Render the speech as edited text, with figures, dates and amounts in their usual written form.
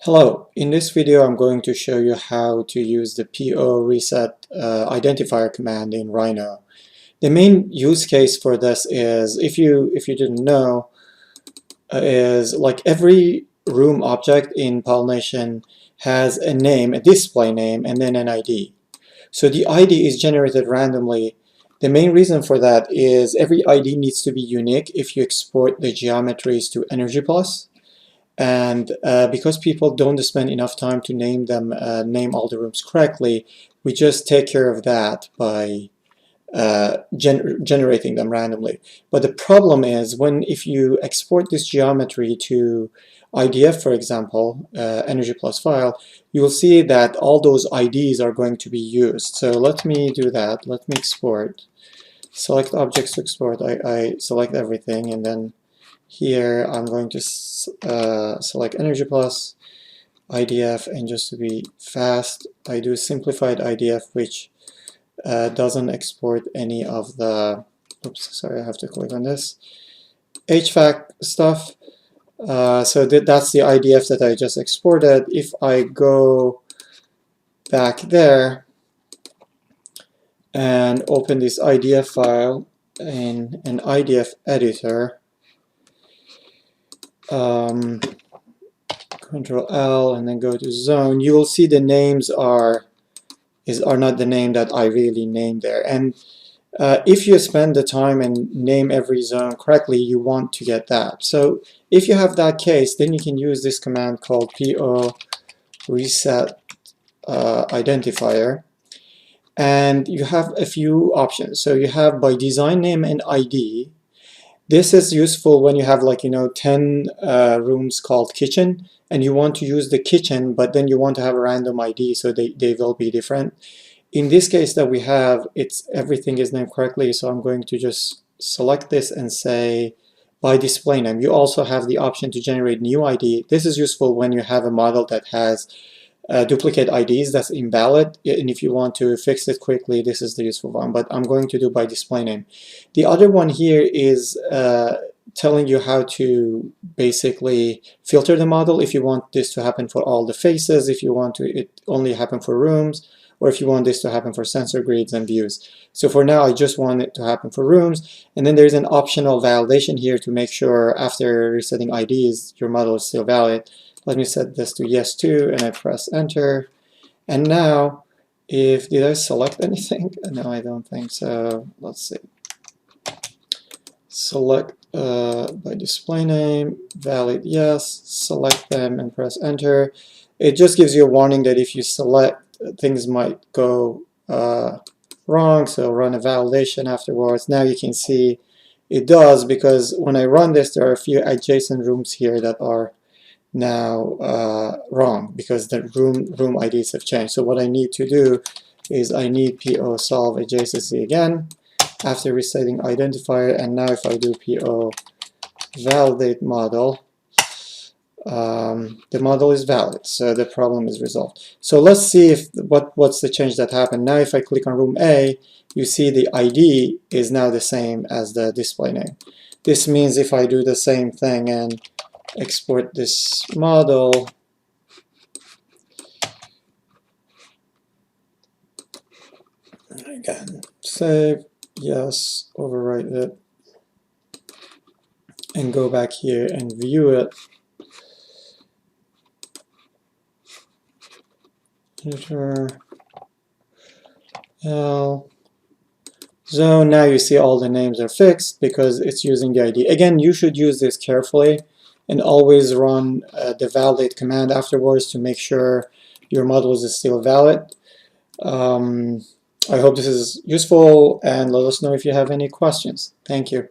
Hello, in this video I'm going to show you how to use the PO reset identifier command in Rhino. The main use case for this is, if you didn't know, is like every room object in Pollination has a name, a display name, and then an ID. So the ID is generated randomly. The main reason for that is every ID needs to be unique if you export the geometries to Energy Plus. And because people don't spend enough time to name all the rooms correctly, we just take care of that by generating them randomly. But the problem is if you export this geometry to IDF, for example, Energy Plus file, you will see that all those IDs are going to be used. So let me do that. Let me export. Select objects to export. I select everything, and then here I'm going to select Energy Plus, IDF, and just to be fast, I do simplified IDF, which doesn't export any of the, oops, sorry, I have to click on this, HVAC stuff. So that's the IDF that I just exported. If I go back there and open this IDF file in an IDF editor, Control L and then go to zone, you will see the names are not the name that I really named there. And if you spend the time and name every zone correctly, you want to get that. So if you have that case, then you can use this command called PO reset identifier. And you have a few options. So you have by design name and ID. This is useful when you have 10 rooms called kitchen and you want to use the kitchen, but then you want to have a random ID, so they will be different. In this case that we have, everything is named correctly, so I'm going to just select this and say by display name. You also have the option to generate new ID. This is useful when you have a model that has duplicate IDs that's invalid, and if you want to fix it quickly, this is the useful one, but I'm going to do by display name. The other one here is telling you how to basically filter the model, if you want this to happen for all the faces, if you want it only happen for rooms, or if you want this to happen for sensor grids and views. So for now I just want it to happen for rooms, and then there's an optional validation here to make sure after resetting IDs your model is still valid. Let me set this to yes to, and I press enter. And now, did I select anything? No, I don't think so. Let's see. Select by display name, valid yes, select them and press enter. It just gives you a warning that if you select, things might go wrong, so run a validation afterwards. Now you can see it does, because when I run this, there are a few adjacent rooms here that are now wrong because the room IDs have changed. So what I need to do is I need PO solve adjacency again after resetting identifier, and now if I do PO validate model, the model is valid, so the problem is resolved. So let's see if what's the change that happened. Now if I click on room A, you see the ID is now the same as the display name. This means if I do the same thing and export this model, again, save, yes, overwrite it, and go back here and view it. Enter L zone. Now you see all the names are fixed because it's using the ID. Again, you should use this carefully and always run the validate command afterwards to make sure your model is still valid. I hope this is useful, and let us know if you have any questions. Thank you.